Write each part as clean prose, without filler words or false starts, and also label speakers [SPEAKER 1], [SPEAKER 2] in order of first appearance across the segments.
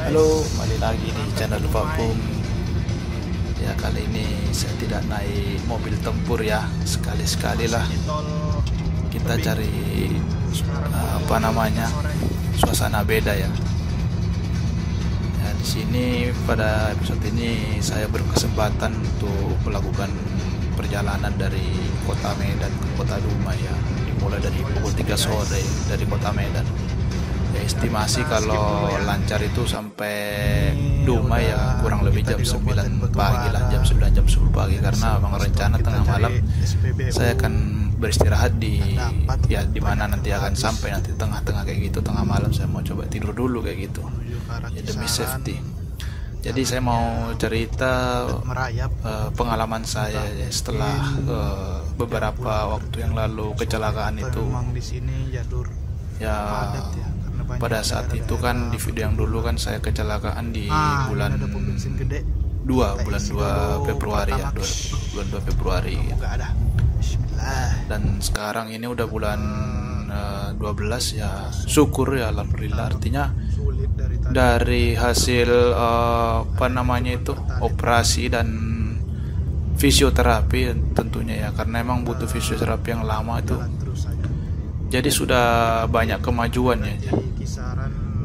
[SPEAKER 1] Halo, kembali lagi di channel Papum. Ya, kali ini saya tidak naik mobil tempur ya. Sekali-sekali lah kita cari suasana beda ya. Ya, di sini pada episode ini saya berkesempatan untuk melakukan perjalanan dari kota Medan ke kota Dumai ya. Dimulai dari pukul 3 sore dari kota Medan. Ya, estimasi kalau lancar itu sampai Dumai ya kurang lebih jam 9 pagi lah, jam 9 jam 10 pagi, karena memang rencana tengah malam saya akan beristirahat di mana nanti akan sampai nanti tengah-tengah kayak gitu, tengah malam saya mau coba tidur dulu kayak gitu ya, demi safety. Jadi saya mau cerita pengalaman saya ya, setelah beberapa waktu yang lalu kecelakaan itu ya. Pada saat itu kan di video yang dulu kan saya kecelakaan di bulan 2 Februari ya, bulan 2 Februari gitu. Dan sekarang ini udah bulan 12 ya, syukur ya, alhamdulillah. Artinya dari hasil operasi dan fisioterapi tentunya ya, karena emang butuh fisioterapi yang lama itu. Jadi sudah banyak kemajuan ya.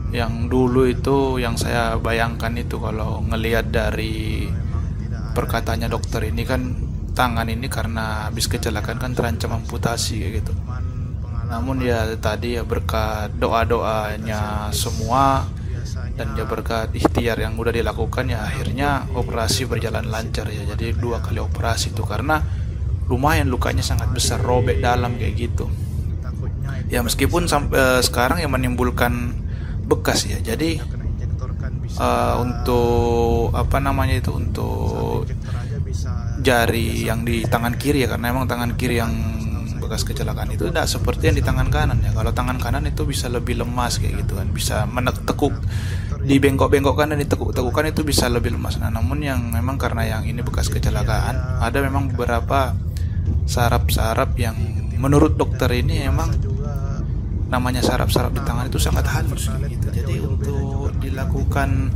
[SPEAKER 1] Yang dulu itu yang saya bayangkan itu kalau ngelihat dari perkataannya dokter ini kan, tangan ini karena habis kecelakaan kan terancam amputasi kayak gitu. Namun ya tadi ya berkat doa-doanya semua dan ya berkat ikhtiar yang udah dilakukan ya, akhirnya operasi berjalan lancar ya. Jadi 2 kali operasi itu karena lumayan lukanya sangat besar, robek dalam kayak gitu. Ya meskipun sampai sekarang yang menimbulkan bekas ya. Jadi untuk untuk jari yang di tangan kiri ya, karena emang tangan kiri yang bekas kecelakaan itu tidak seperti yang di tangan kanan ya. Kalau tangan kanan itu bisa lebih lemas kayak gitu kan, bisa menetekuk, dibengkok-bengkokkan dan ditekuk-tekukkan itu bisa lebih lemas. Nah, namun yang memang karena yang ini bekas kecelakaan, ada memang beberapa saraf-saraf yang menurut dokter ini emang namanya saraf-saraf di tangan itu sangat halus gitu. Jadi untuk dilakukan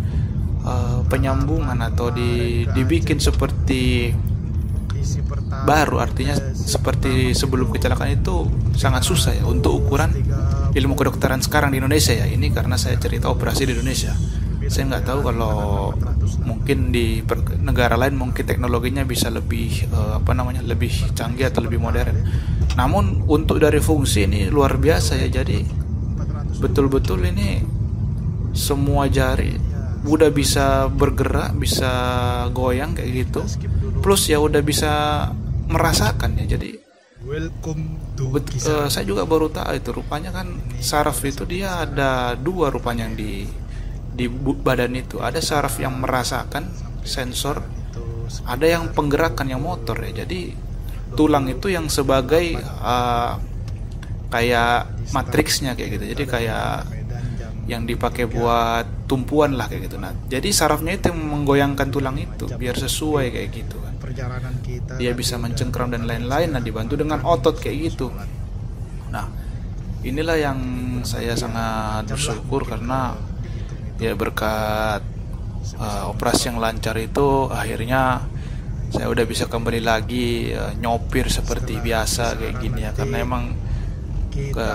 [SPEAKER 1] penyambungan atau dibikin seperti baru, artinya seperti sebelum kecelakaan itu sangat susah ya untuk ukuran ilmu kedokteran sekarang di Indonesia ya. Ini karena saya cerita operasi di Indonesia. Saya nggak tahu kalau mungkin di negara lain mungkin teknologinya bisa lebih lebih canggih atau lebih modern. Namun untuk dari fungsi ini luar biasa ya. Jadi betul-betul ini semua jari udah bisa bergerak, bisa goyang kayak gitu. Plus ya udah bisa merasakan ya. Jadi saya juga baru tahu itu rupanya kan saraf itu dia ada 2 rupanya yang di badan itu. Ada saraf yang merasakan, sensor, ada yang penggerakan yang motor ya. Jadi tulang itu yang sebagai kayak matriksnya kayak gitu. Jadi kayak yang dipakai buat tumpuan lah kayak gitu. Nah, jadi sarafnya itu yang menggoyangkan tulang itu biar sesuai kayak gitu kan. Dia bisa mencengkram dan lain-lain. Nah, dibantu dengan otot kayak gitu. Nah, inilah yang saya sangat bersyukur karena ya berkat operasi yang lancar itu akhirnya saya udah bisa kembali lagi nyopir seperti biasa kayak gini ya. Karena emang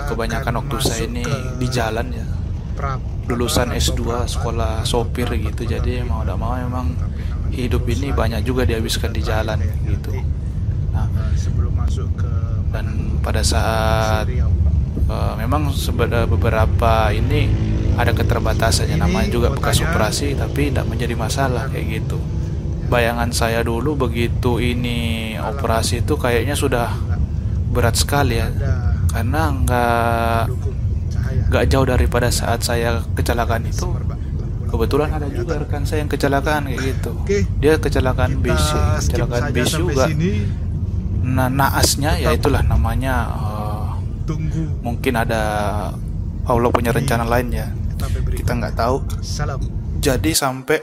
[SPEAKER 1] kebanyakan waktu saya ini di jalan ya, lulusan S2 sekolah sopir gitu. Jadi mau udah mau memang hidup ini banyak juga dihabiskan di jalan gitu. Nah, dan pada saat memang beberapa ini ada keterbatasannya, namanya juga bekas operasi, tapi tidak menjadi masalah kayak gitu. Bayangan saya dulu begitu ini operasi itu kayaknya sudah berat sekali ya, karena nggak jauh daripada saat saya kecelakaan itu. Kebetulan ada juga rekan saya yang kecelakaan kayak gitu. Dia kecelakaan bis juga. Nah, naasnya ya itulah namanya, mungkin ada Allah punya rencana lain ya, kita nggak tahu. Jadi sampai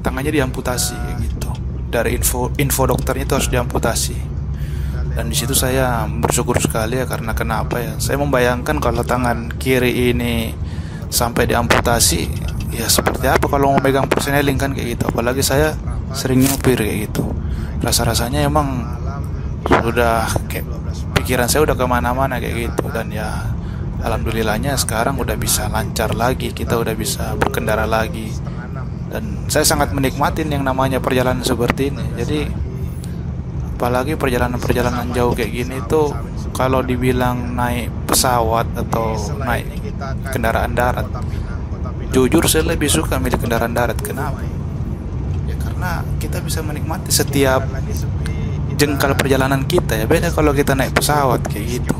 [SPEAKER 1] tangannya diamputasi gitu. Dari info dokternya itu harus diamputasi. Dan di situ saya bersyukur sekali ya, karena kenapa ya? Saya membayangkan kalau tangan kiri ini sampai diamputasi, ya seperti apa kalau mau megang perseneling kan kayak gitu. Apalagi saya sering nyopir kayak gitu. Rasa-rasanya emang sudah kayak pikiran saya udah kemana-mana kayak gitu. Dan ya alhamdulillahnya sekarang udah bisa lancar lagi, kita udah bisa berkendara lagi. Dan saya sangat menikmatin yang namanya perjalanan seperti ini. Jadi apalagi perjalanan-perjalanan jauh kayak gini tuh, kalau dibilang naik pesawat atau naik kendaraan darat, jujur saya lebih suka milih kendaraan darat. Kenapa? Ya karena kita bisa menikmati setiap jengkal perjalanan kita ya. Beda kalau kita naik pesawat kayak gitu.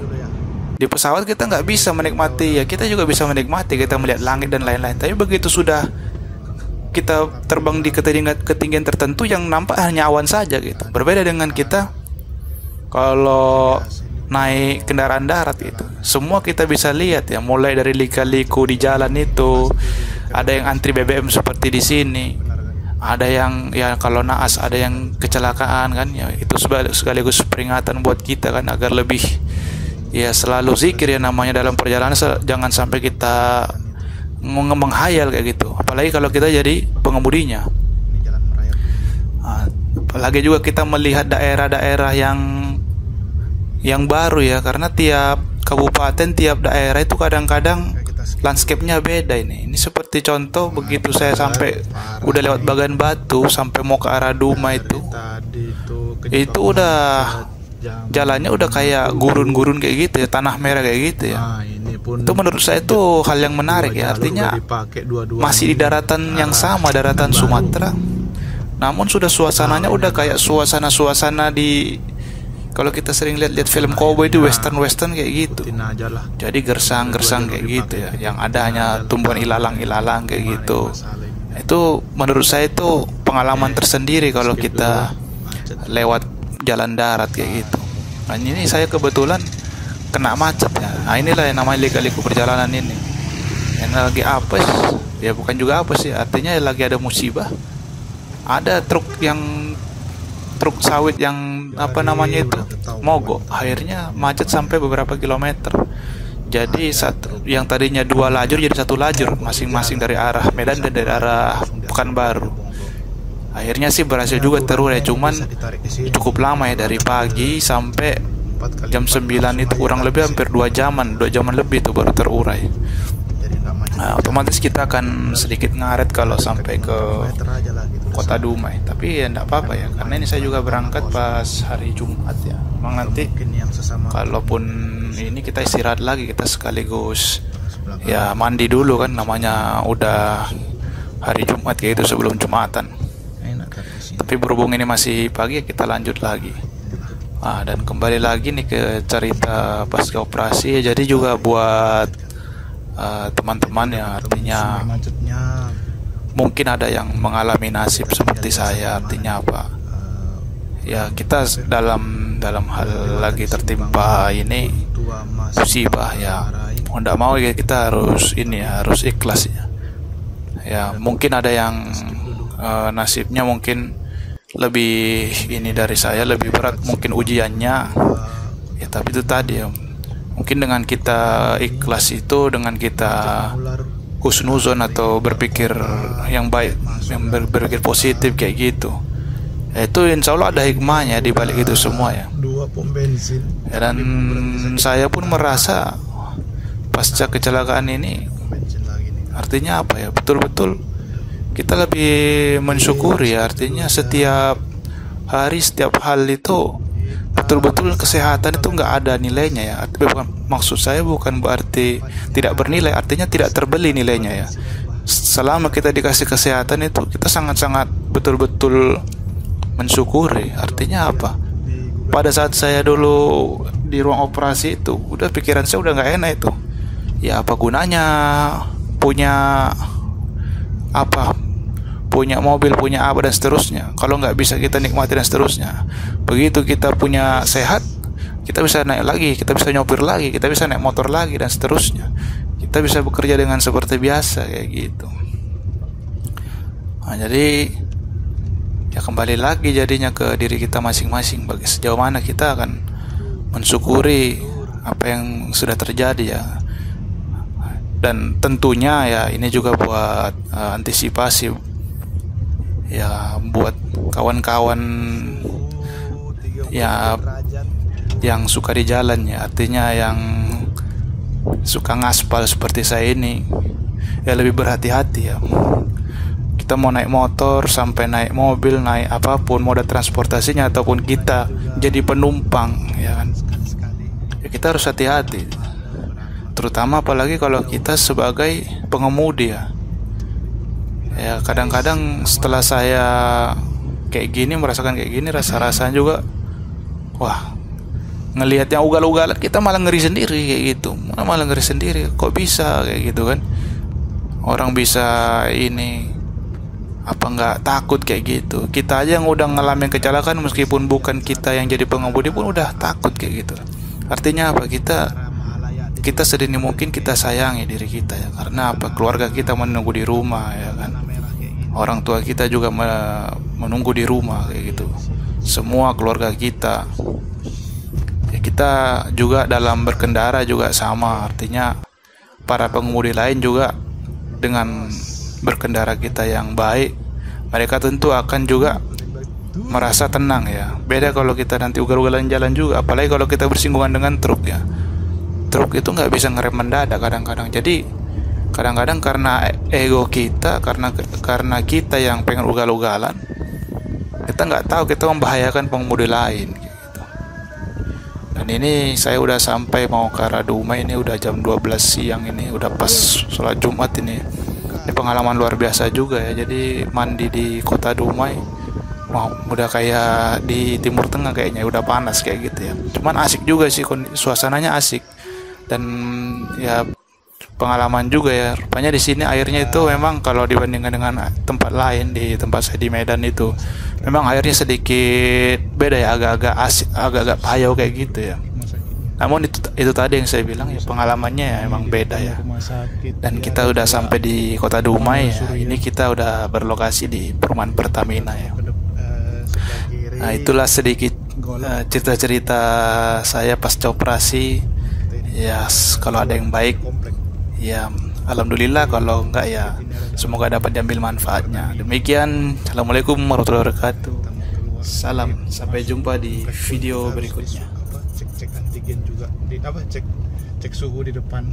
[SPEAKER 1] Di pesawat kita nggak bisa menikmati, ya kita juga bisa menikmati, kita melihat langit dan lain-lain. Tapi begitu sudah kita terbang di ketinggian tertentu, yang nampak hanya awan saja gitu. Berbeda dengan kita kalau naik kendaraan darat gitu, semua kita bisa lihat ya, mulai dari lika-liku di jalan itu, ada yang antri BBM seperti di sini, ada yang ya kalau naas, ada yang kecelakaan kan ya. Itu sekaligus peringatan buat kita kan, agar lebih ya selalu zikir ya namanya dalam perjalanan. Jangan sampai kita menghayal kayak gitu, apalagi kalau kita jadi pengemudinya. Apalagi juga kita melihat daerah-daerah yang baru ya, karena tiap kabupaten, tiap daerah itu kadang-kadang landscape-nya beda. Ini seperti contoh, begitu saya sampai udah lewat Bagan Batu sampai mau ke arah Duma itu udah jalannya udah kayak gurun-gurun kayak gitu ya, tanah merah kayak gitu ya. Itu menurut saya itu hal yang menarik ya, artinya masih di daratan yang sama, daratan Sumatera, namun sudah suasananya udah kayak suasana di, kalau kita sering lihat film cowboy itu western kayak gitu. Jadi gersang kayak gitu ya, yang ada hanya tumbuhan ilalang kayak gitu. Itu menurut saya itu pengalaman tersendiri kalau kita lewat jalan darat kayak gitu. Nah ini saya kebetulan kena macet ya. Nah inilah yang namanya lika-liku perjalanan ini. Yang lagi apes, ya bukan juga apes sih, artinya lagi ada musibah. Ada truk sawit yang apa namanya itu mogok, akhirnya macet sampai beberapa kilometer. Jadi yang tadinya 2 lajur jadi 1 lajur masing-masing dari arah Medan dan dari arah Pekanbaru. Akhirnya sih berhasil juga terurai, cuman cukup lama ya, dari pagi sampai jam 9 itu kurang lebih hampir 2 jaman lebih itu baru terurai. Nah, otomatis kita akan sedikit ngaret kalau sampai ke kota Dumai, tapi ya enggak apa-apa ya, karena ini saya juga berangkat pas hari Jumat ya. Memang nanti kalaupun ini kita istirahat lagi, kita sekaligus ya mandi dulu kan, namanya udah hari Jumat kayak itu, sebelum Jumatan. Tapi berhubung ini masih pagi, kita lanjut lagi. Dan kembali lagi nih ke cerita pasca operasi ya. Jadi juga buat teman-teman ya, artinya mungkin ada yang mengalami nasib seperti saya. Artinya apa ya, kita dalam hal lagi tertimpa ini musibah ya, mau tidak mau ya kita harus harus ikhlas ya. Mungkin ada yang nasibnya mungkin lebih ini dari saya, lebih berat mungkin ujiannya ya. Tapi itu tadi ya, mungkin dengan kita ikhlas itu, dengan kita husnuzon atau berpikir yang baik, yang berpikir positif kayak gitu ya, itu insya Allah ada hikmahnya di balik itu semua ya. Dan saya pun merasa pasca kecelakaan ini, artinya apa ya, betul-betul kita lebih mensyukuri ya. Artinya setiap hari, setiap hal itu betul-betul kesehatan itu nggak ada nilainya ya. Maksud saya bukan berarti tidak bernilai, artinya tidak terbeli nilainya ya. Selama kita dikasih kesehatan itu, kita sangat-sangat betul-betul mensyukuri. Artinya apa? Pada saat saya dulu di ruang operasi itu, udah pikiran saya udah nggak enak itu. Ya apa gunanya punya mobil, punya apa dan seterusnya, kalau nggak bisa kita nikmati dan seterusnya. Begitu kita punya sehat, kita bisa naik lagi, kita bisa nyopir lagi, kita bisa naik motor lagi dan seterusnya. Kita bisa bekerja dengan seperti biasa kayak gitu. Nah, jadi ya kembali lagi jadinya ke diri kita masing-masing, bagi sejauh mana kita akan mensyukuri apa yang sudah terjadi ya. Dan tentunya ya ini juga buat antisipasi ya, buat kawan-kawan ya yang suka di jalan ya, artinya yang suka ngaspal seperti saya ini ya, lebih berhati-hati ya. Kita mau naik motor sampai naik mobil, naik apapun moda transportasinya, ataupun kita jadi penumpang ya kan, ya kita harus hati-hati, terutama apalagi kalau kita sebagai pengemudi ya. Ya kadang-kadang setelah saya kayak gini, merasakan kayak gini, rasa-rasanya juga wah, ngelihatnya ugal-ugalan kita malah ngeri sendiri kayak gitu, malah ngeri sendiri, kok bisa kayak gitu kan, orang bisa ini apa nggak takut kayak gitu. Kita aja yang udah ngalamin kecelakaan, meskipun bukan kita yang jadi pengemudi pun udah takut kayak gitu. Artinya apa, kita sedini mungkin kita sayangi diri kita ya, karena apa, keluarga kita menunggu di rumah ya kan, orang tua kita juga menunggu di rumah kayak gitu, semua keluarga kita ya. Kita juga dalam berkendara juga sama, artinya para pengemudi lain juga dengan berkendara kita yang baik, mereka tentu akan juga merasa tenang ya. Beda kalau kita nanti ugal-ugalan jalan juga, apalagi kalau kita bersinggungan dengan truk ya. Truk itu nggak bisa ngerem mendadak kadang-kadang. Jadi kadang-kadang karena ego kita, karena kita yang pengen ugal-ugalan, kita nggak tahu kita membahayakan pengemudi lain gitu. Dan ini saya udah sampai mau ke arah Dumai, ini udah jam 12 siang, ini udah pas sholat Jumat ini. Ini pengalaman luar biasa juga ya. Jadi mandi di kota Dumai, wah, udah kayak di Timur Tengah kayaknya, udah panas kayak gitu ya. Cuman asik juga sih, suasananya asik. Dan ya pengalaman juga ya, rupanya di sini airnya itu memang kalau dibandingkan dengan tempat lain, di tempat saya di Medan itu memang airnya sedikit beda ya, agak-agak asik, agak-agak payau kayak gitu ya. Namun itu tadi yang saya bilang ya, pengalamannya ya emang beda ya. Dan kita udah sampai di kota Dumai ya. Ini kita udah berlokasi di perumahan Pertamina ya. Nah, itulah sedikit cerita-cerita saya pasca operasi ya. Kalau ada yang baik ya alhamdulillah, kalau enggak ya semoga dapat diambil manfaatnya. Demikian, assalamualaikum warahmatullahi wabarakatuh. Salam, sampai jumpa di video berikutnya.
[SPEAKER 2] Cek antigen juga, cek suhu di depan.